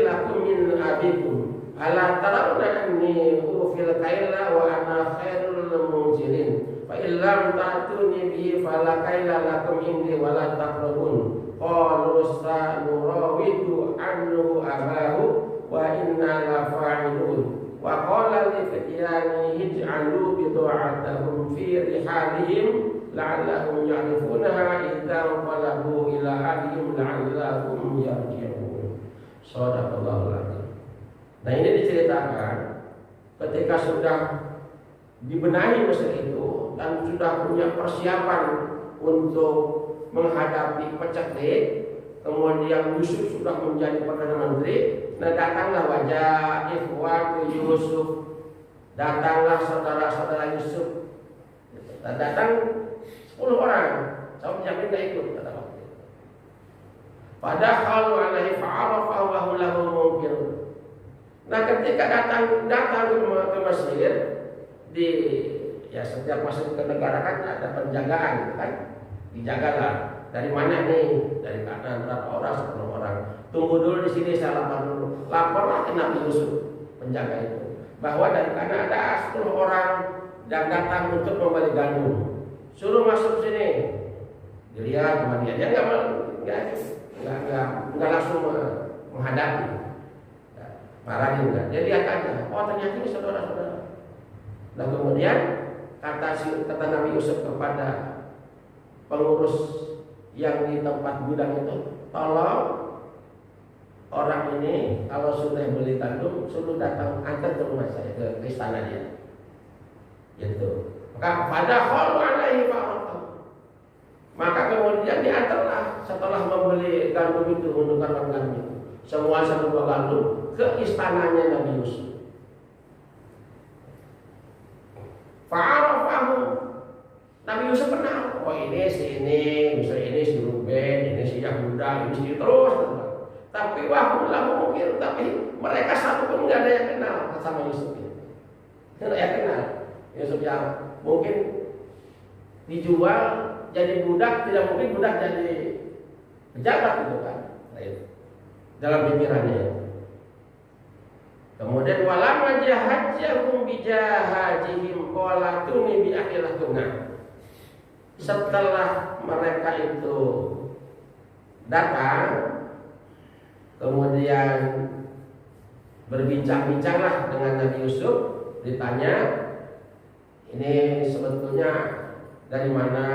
S1: lakum min abikum ala tarawna anni ufil kaila wa ana khairul munzilin fa illam ta'tuni bihi fala kaila lakum indi wala taqrabun qalu sanurawidu anhu abahu wa inna la fa'ilun wa qala li fityani ij'alu bid'atahum fi rihalihim la'allahum ya'rifunaha idza qalabu ila ahlihim la'allahum yarji'un. Shadaqallahul adzim. Nah, ini diceritakan ketika sudah dibenahi Mesir itu dan sudah punya persiapan untuk menghadapi peceklik, kemudian Yusuf sudah menjadi perdana menteri. Nah, datanglah wajah ikhwatu Yusuf, datanglah saudara-saudara Yusuf, dan datang 10 orang. Saya menjamin tidak ikut kata waktu itu. Padahal alaihi fa'arafa wa hum lahu munkirun. Nah, ketika datang ke Mesir, setiap masuk ke negara kan ada penjagaan kan, dijagalah. Dari mana nih? Dari kanan berapa orang? 10 orang. Tunggu dulu di sini, saya lapor dulu. Laporlah ke Nabi Yusuf, penjaga itu, bahwa dari kanan ada 10 orang dan datang untuk membeli gandum. Suruh masuk sini. Dilihat sama dia nggak langsung menghadapi. Marahin kan? Dia lihat aja. Oh, ternyata ini saudara-saudara. Dan kemudian kata Nabi Yusuf kepada pengurus yang di tempat gudang itu, tolong orang ini kalau sudah beli gandum suruh datang antar ke rumah saya, ke istana dia. Gitu. Maka kemudian diantarlah setelah membeli gandum itu, menukarkan gandum itu, semua 1 buah gandum ke istananya Nabi Yusuf. Fa'arafahu, Nabi Yusuf kenal. Oh, ini si ini, misalnya ini si Ruben, ini si Yahuda, ini si terus. Tapi mungkin, tapi mereka satu pun nggak ada yang kenal sama Yusuf ini. Tidak yang kenal Yusuf yang mungkin dijual jadi budak, tidak mungkin budak jadi pejabat gitu kan. Nah, itu dalam pikirannya. Kemudian walamma jahajahum bijahajihim qala tuni bi akhilatuna. Setelah mereka itu datang, kemudian berbincang-bincanglah dengan Nabi Yusuf, ditanya, ini sebetulnya dari mana,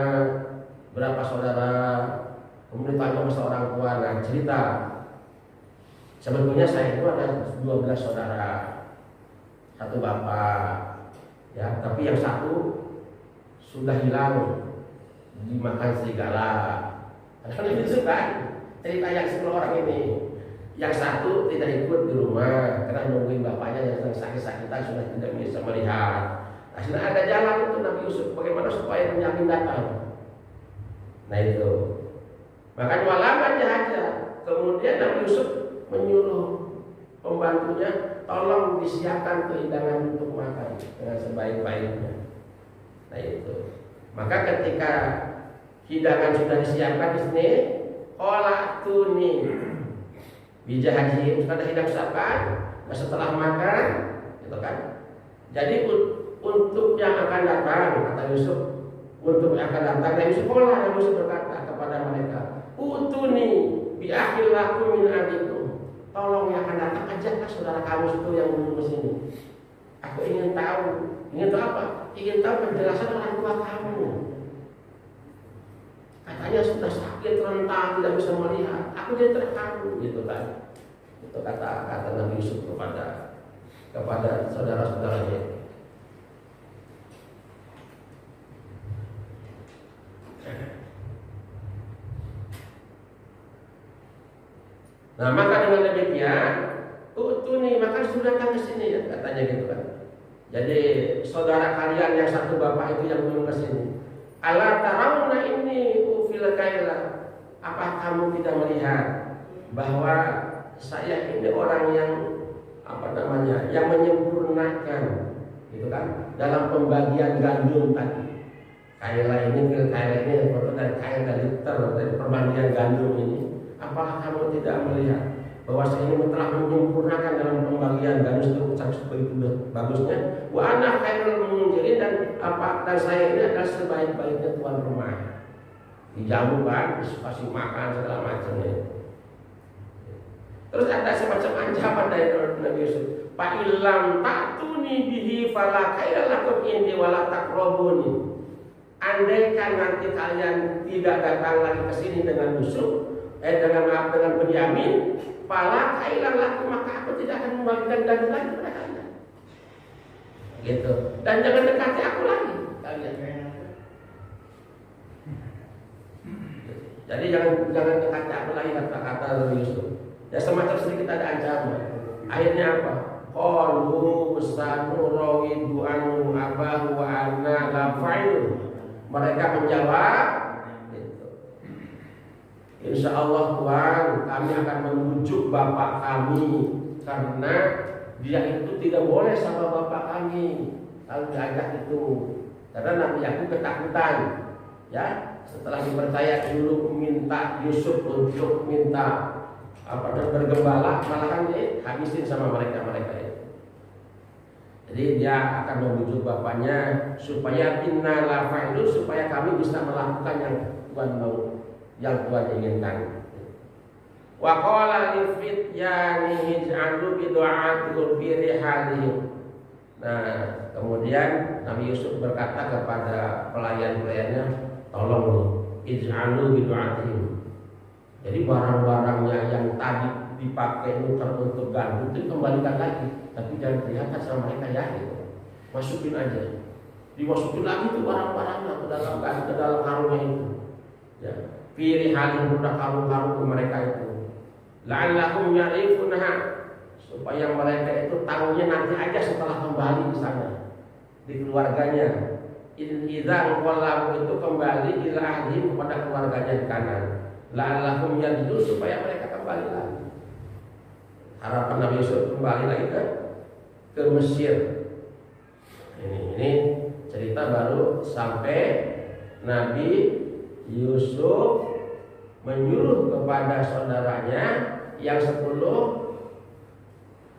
S1: berapa saudara, kemudian tanya sama orang tua, nah cerita. Sebetulnya saya itu ada 12 saudara, 1 bapak, ya, tapi yang 1 sudah hilang, dimakan serigala. Ada itu kan cerita yang 10 orang ini. Yang 1 tidak ikut di rumah karena nungguin bapaknya yang sedang sakit-sakitan, sudah tidak bisa melihat. Akhirnya ada jalan itu Nabi Yusuf bagaimana supaya penyamin datang. Nah itu. Maka walaman jahaja. Kemudian Nabi Yusuf menyuruh pembantunya, tolong disiapkan hidangan untuk makan dengan sebaik-baiknya. Nah itu. Maka ketika hidangan sudah disiapkan di sini, qala tuni bijahajihim, sudah ada hidangan disiapkan. Nah, setelah makan, gitu kan. Jadi untuk yang akan datang, kata Yusuf, untuk yang akan datang, Nabi Yusuf berkata kepada mereka, utuni bi akhil lakum min abikum. Tolong yang akan datang, ajaklah saudara kamu itu yang dulu ke sini. Aku ingin tahu apa? Ingin tahu penjelasan orang tua kamu. Katanya sudah sakit, rentah, tidak bisa melihat. Aku jadi terharu, gitu kan? Itu kata Nabi Yusuf kepada saudara-saudaranya. Nah, maka dengan demikian, utuni, maka sudah datang ke sini, ya, katanya gitu kan. Jadi saudara kalian yang 1 bapak itu yang belum ke sini. Ala tarawna ini ufil kaila. Apa kamu tidak melihat bahwa saya ini orang yang yang menyempurnakan, gitu kan, dalam pembagian gandum tadi. Kaila ini dari kaila liter dari perbandingan gandum ini. Apakah kamu tidak melihat bahwa saya ini telah menyempurnakan dalam pembagian garis itu begitu bagusnya. Wa ana khairul munzirin, dan saya ini adalah sebaik-baiknya tuan rumah. Dijamu kan, kasih makan segala macamnya. Terus ada semacam ancaman dari Nabi Yusuf. Fa illam ta'tuni bihi fala khaira lakum indi wala taqrabuni. Andaikan nanti kalian tidak datang lagi ke sini dengan Yusuf, dengan Benyamin, fala khaira lakum, maka aku tidak akan membagikan daging lagi kepada kalian. Gitu. Dan jangan dekati aku lagi kalian. Jadi jangan dekati aku lagi, kata Yusuf. Ya semacam sedikit ada ancaman. Akhirnya apa? Qalu sanurawidu anhu abahu wa anna la fa'il. Mereka menjawab, insya Allah Tuhan, kami akan membujuk bapak kami, karena dia itu tidak boleh sama bapak kami kalau diajak itu. Karena Nabi Yakub ketakutan, ya, setelah dipercaya dulu minta Yusuf untuk minta bergembala, malahan dihabisin sama mereka itu. Jadi dia akan membujuk bapaknya supaya inna la fa'ilu, supaya kami bisa melakukan yang Tuhan mau, yang Tuhan inginkan. Wa qala lil fityani ij'alu bi du'atil fi rihalihim. Nah, kemudian Nabi Yusuf berkata kepada pelayan-pelayannya, tolong nih, ij'alu bi du'atihim. Jadi barang-barangnya yang tadi dipakai untuk gandum itu kembalikan lagi, tapi jangan kelihatan sama mereka ya, gitu. Masukin aja, dimasukin lagi tuh barang-barangnya ke dalam karungnya itu. Ya, pilih halin budak karung-karung mereka itu. La'allahum ya'rifunaha, supaya mereka itu tahunya nanti aja setelah kembali ke sana di keluarganya. Idza qallabu itu kembali ila ahli, kepada keluarganya di kanan. La'allahum yarji'un, supaya mereka kembali lagi. Harapan Nabi Yusuf kembali lagi ke Mesir. Ini cerita baru sampai Nabi Yusuf menyuruh kepada saudaranya yang 10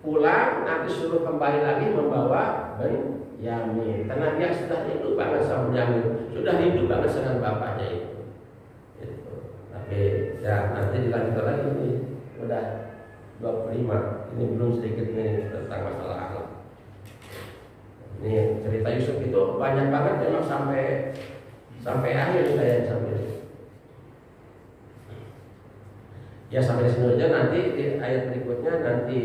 S1: pulang, nanti suruh kembali lagi membawa Benyamin, karena dia sudah rindu banget sama Benyamin, sudah rindu banget dengan bapaknya itu. Tapi ya nanti dilanjutkan lagi nih, udah 25. Ini belum sedikit nih tentang masalah akhlak. Ini cerita Yusuf itu banyak banget memang sampai akhir saya sampai. Ya sampai sini aja, nanti di ayat berikutnya nanti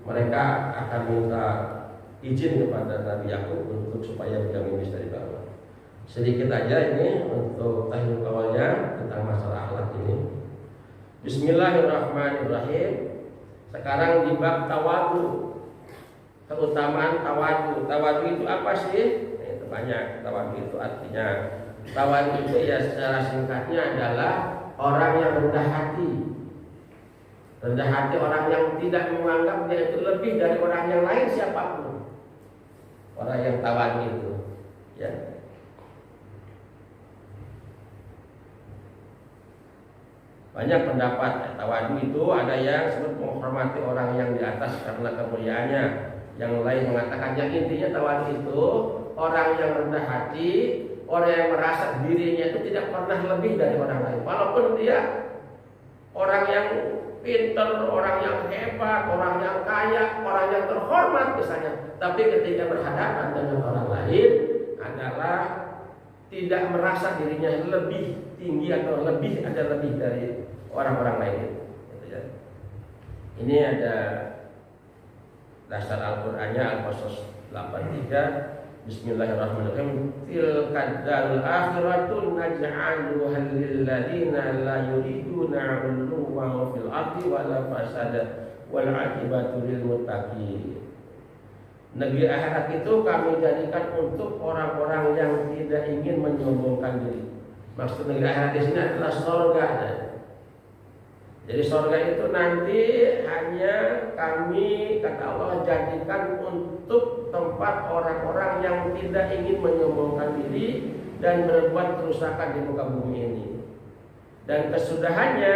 S1: mereka akan minta izin kepada Nabi Yakub untuk supaya Benyamin bisa dibawa. Sedikit aja ini untuk tahlil awalnya tentang masalah akhlak ini. Bismillahirrahmanirrahim. Sekarang di bab tawadu, keutamaan tawadu. Tawadu itu apa sih? Itu banyak. Tawadu itu artinya, tawadu itu ya secara singkatnya adalah orang yang rendah hati. Rendah hati, orang yang tidak menganggap dia itu lebih dari orang yang lain siapapun. Orang yang tawadu itu, ya. Banyak pendapat tawadu itu, ada yang sebut menghormati orang yang di atas karena kemuliaannya, yang lain mengatakan yang intinya tawadu itu orang yang rendah hati, orang yang merasa dirinya itu tidak pernah lebih dari orang lain, walaupun dia orang yang pintar, orang yang hebat, orang yang kaya, orang yang terhormat misalnya, tapi ketika berhadapan dengan orang lain adalah tidak merasa dirinya lebih tinggi atau lebih dari orang-orang lain. Gitu ya. Ini ada dasar Al-Qur'annya, Al-Qasas 83. Bismillahirrahmanirrahim. Tilka darul akhiratu naj'aluha lil ladzina la yuriduna 'uluwan fil ardi wala fasada wal 'aqibatu lil muttaqin. Negeri akhirat itu kami jadikan untuk orang-orang yang tidak ingin menyombongkan diri. Maksud negeri akhirat di sini adalah surga. Jadi surga itu nanti hanya kami, kata Allah, jadikan untuk tempat orang-orang yang tidak ingin menyombongkan diri dan berbuat kerusakan di muka bumi ini. Dan kesudahannya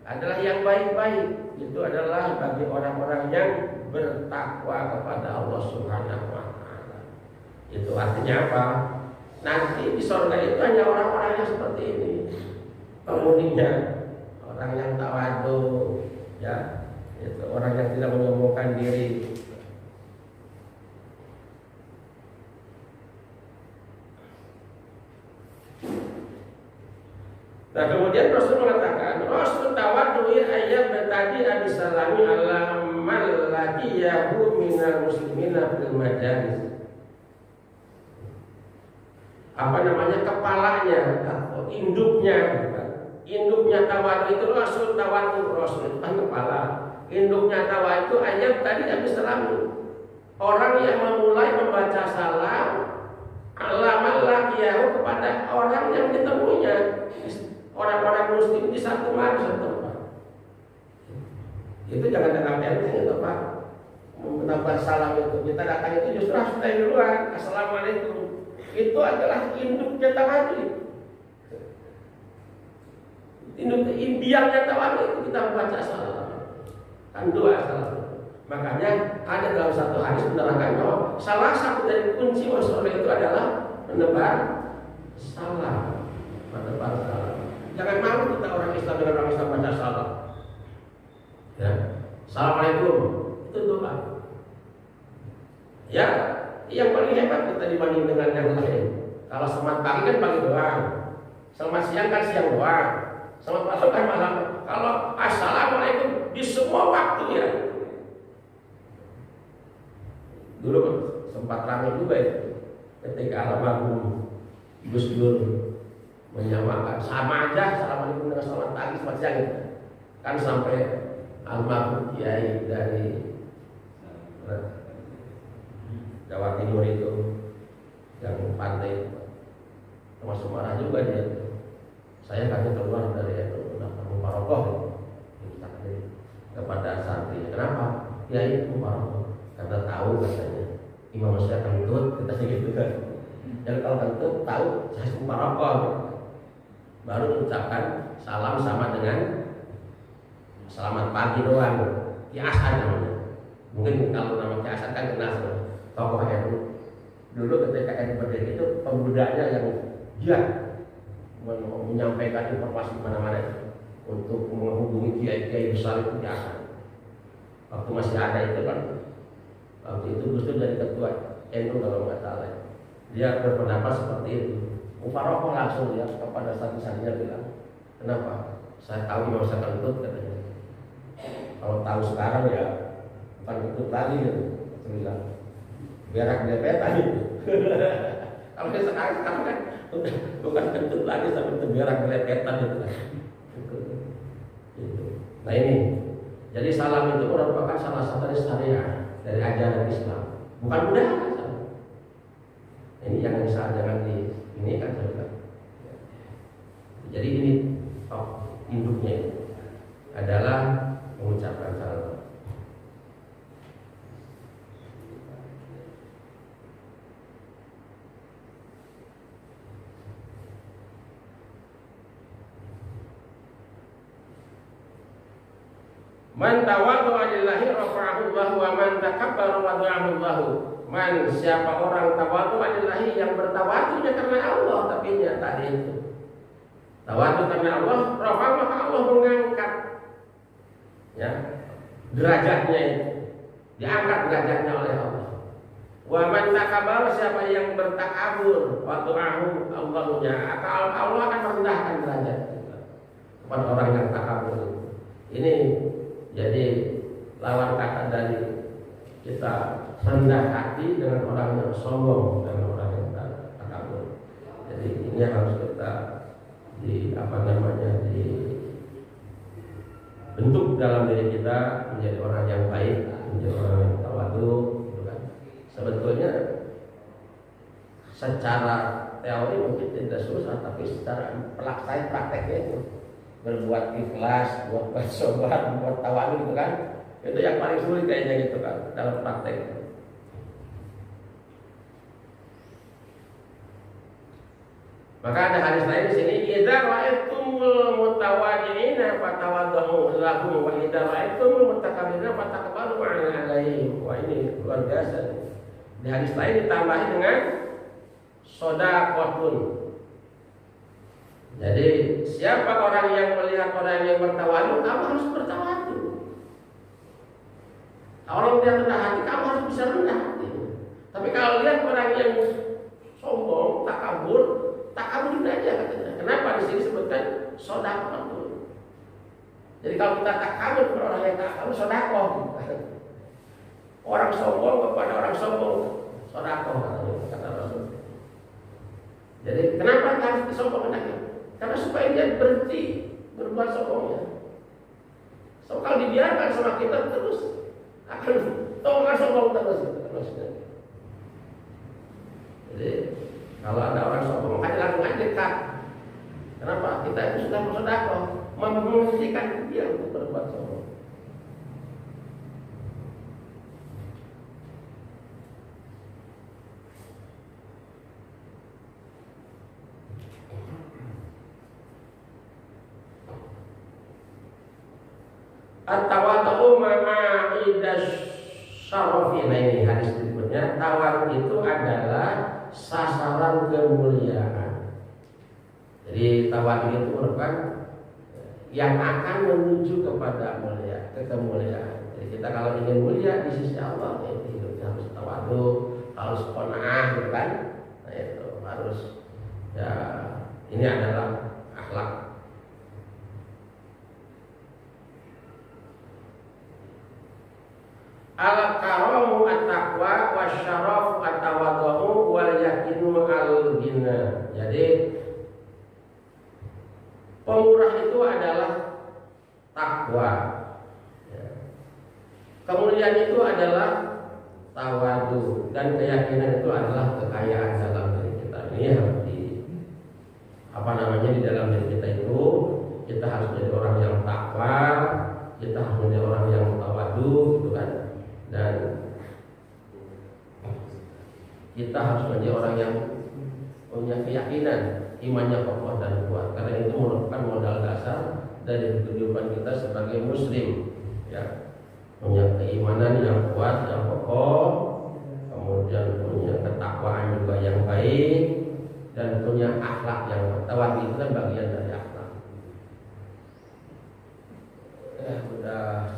S1: adalah yang baik-baik. Itu adalah bagi orang-orang yang bertakwa kepada Allah Subhanahu wa taala. Itu artinya apa? Nanti di surga itu hanya orang-orang yang seperti ini. Penghuninya orang yang tawadhu, ya, itu orang yang tidak menyombongkan diri. Nah kemudian Rasul mengatakan, Rasul tawaddu'i ayat bertadi abisalami ala man laqiyahu minal muslimina fil majalis. Apa namanya, kepalanya atau induknya, induknya tawadhu itu Rasul tawadhu, Rasul itu kan kepala. Induknya tawadhu itu ayat tadi abisalami, orang yang memulai membaca salam ala man laqiyahu kepada orang yang ditemuinya. Orang-orang muslim di satu tempat. Itu jangan dengar enteng itu Pak. Menambah salam itu, kita datang itu justru harus dari duluan. Assalamualaikum. Itu adalah induknya tawadhu. Induk imbiangnya tawadhu itu kita membaca salam. Kan doa salam. Makanya ada dalam satu hadis menerangkan bahwa salah satu dari kunci masuk itu adalah menebar salam. Menebar salam. Jangan malu kita orang Islam dengan orang Islam baca salam. Ya, assalamualaikum itu doa. Ya, yang paling hebat kita dibanding dengan yang lain. Kalau selamat pagi kan pagi doang, selamat siang kan siang doang, selamat malam kan malam. Kalau assalamualaikum di semua waktu ya. Dulu sempat ramai juga ya ketika almarhum Gus Dur menyamakan sama aja assalamualaikum dengan selamat pagi selamat siang gitu. Kan sampai almarhum kiai dari Jawa Timur itu yang pantai termasuk marah juga dia. Saya kan keluar dari itu udah mubarokoh kepada santri. Kenapa? Kiai mubarokoh karena tahu katanya imam saya kentut kita gitu kan. Dan kalau kentut tahu saya mubarokoh. Baru mengucapkan salam sama dengan selamat pagi doang, kiasan namanya. Mungkin kalau nama kiasan kan kenal tokoh NU. Dulu ketika NU berdiri itu pemudanya yang giat menyampaikan informasi mana-mana untuk menghubungi kiai-kiai besar itu kiasan. Waktu masih ada itu kan, waktu itu Gus Dur jadi ketua NU kalau nggak salah. Dia berpendapat seperti itu. Mufarokoh langsung ya kepada santri-santrinya bilang, kenapa? Saya tahu imam saya kentut katanya. Kalau tahu sekarang ya bukan kentut lagi gitu. Saya bilang, berak belepetan gitu. Kalau sekarang kan udah bukan kentut lagi tapi berak belepetan gitu kan. Nah ini, jadi salam itu merupakan salah satu dari syariah, dari ajaran Islam. Bukan budaya. Ini jangan di ini kan saudara. Jadi ini induknya itu adalah mengucapkan salam. Man tawaddu'a lillahi rafa'ahu Allah wa man takabbara wada'ahu Allah. Man siapa orang tawadhu lillahi yang bertawadhu karena Allah tapi tadi itu. Tawadhu karena Allah, rafa'ahu maka Allah mengangkat ya derajatnya itu. Diangkat derajatnya oleh Allah. Wa man takabbara siapa yang bertakabur wada'ahu Allahnya, Allah akan merendahkan derajat kepada orang yang takabur. Ini jadi lawan kata dari kita rendah hati dengan orang yang sombong dan orang yang takabur. Jadi ini harus kita dibentuk dalam diri kita menjadi orang yang baik, menjadi orang yang tawadhu, gitu kan. Sebetulnya secara teori mungkin tidak susah, tapi secara pelaksanaan prakteknya itu berbuat ikhlas, buat sobat, buat tawadhu gitu kan. Itu yang paling sulit kayaknya gitu kan dalam praktek. Maka ada hadis lain di sini, idza ra'aitumul mutawadi'ina fatawaddahu lahum wa idza ra'aitumul mutakabbirina fatakabbaru 'alaihim. Wah, ini luar biasa. Di hadis lain ditambahi dengan shadaqatun. Jadi siapa orang yang melihat orang yang bertawadu, kamu harus bertawadu. Orang yang rendah hati, kamu harus bisa rendah hati. Tapi kalau lihat orang yang sombong, takaburin aja katanya. Kenapa di sini disebutkan shadaqatun? Jadi kalau kita takabur kepada orang yang takabur, shadaqah. Orang sombong kepada orang sombong, shadaqah kata Rasul. Jadi kenapa harus disombongkan? Karena supaya dia berhenti berbuat sombongnya. So kalau dibiarkan sama kita terus akan sombong terus. Jadi kalau ada orang sombong, makanya langsung aja dekat. Kenapa? Kita itu sudah bersedekah, menghentikan dia untuk berbuat sombong. At-tawadhu ma'idash syarafi. Nah, ini hadis berikutnya. Tawadu itu adalah sasaran kemuliaan. Jadi tawadu itu merupakan yang akan menuju kepada kemuliaan. Jadi kita kalau ingin mulia di sisi Allah, itu harus tawadu, harus qanaah, gitu kan? Nah, itu harus ya, ini adalah akhlak. Al-karamu at-taqwa wasyarafu at-tawadhu wal yakinu al-ghina. Jadi pemurah itu adalah takwa. Kemuliaan itu adalah tawadu, dan keyakinan itu adalah kekayaan dalam diri kita. Ini harus di dalam diri kita itu kita harus menjadi orang yang takwa, kita harus menjadi orang yang tawadu, gitu kan? Dan kita harus menjadi orang yang punya keyakinan, imannya kokoh dan kuat, karena itu merupakan modal dasar dari kehidupan kita sebagai muslim, ya. Punya keimanan yang kuat, yang kokoh, kemudian punya ketakwaan juga yang baik, dan punya akhlak yang tawadu. Itu kan bagian dari akhlak. Udah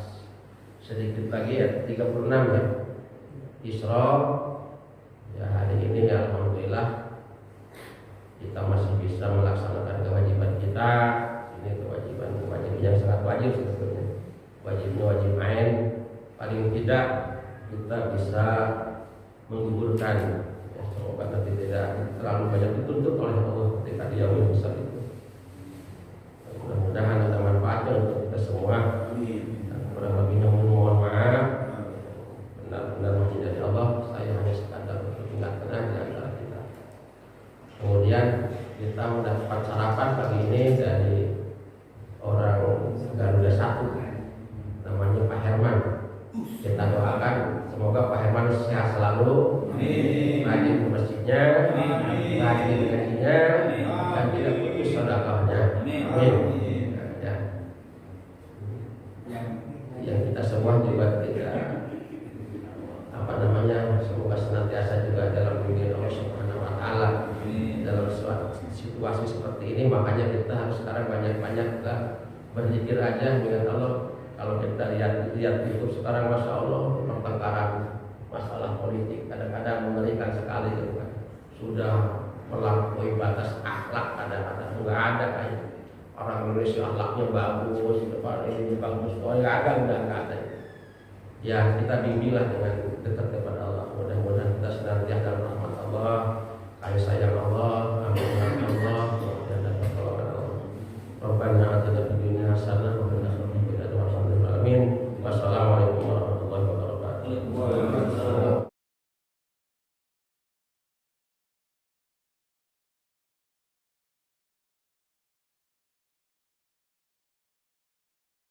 S1: sedikit lagi ya, 36 ya, Isra. Ya, hari ini ya, alhamdulillah kita masih bisa melaksanakan kewajiban kita. Ini kewajiban yang sangat wajib sebetulnya. Wajibnya wajib ain. Paling tidak kita bisa menggugurkan. Ya, semoga nanti tidak terlalu banyak dituntut oleh Allah ketika dia besar itu. Mudah-mudahan ada manfaatnya untuk kita semua. Kurang lebihnya mohon maaf. Benar-benar masih dari Allah. Saya hanya sekadar untuk ingatkan di antara kita. Kemudian kita mendapat sarapan pagi ini dari orang Garuda 1, namanya Pak Herman. Kita doakan semoga Pak Herman sehat selalu, rajin ke masjidnya, rajin ngajinya, dan tidak putus sedekahnya. Amin. Yang kita semua juga tidak semoga senantiasa juga dalam bimbingan Allah Subhanahu wa taala dalam suatu situasi seperti ini. Makanya kita harus sekarang banyak-banyak berzikir aja dengan Allah. Kalau kita lihat YouTube sekarang, masya Allah, pertengkaran masalah politik kadang-kadang mengerikan sekali, gitu kan. Sudah melampaui batas akhlak, kadang-kadang nggak ada kayak orang Indonesia akhlaknya bagus, ini bagus, nggak ada. Ya, kita bimbinglah dengan dekat kepada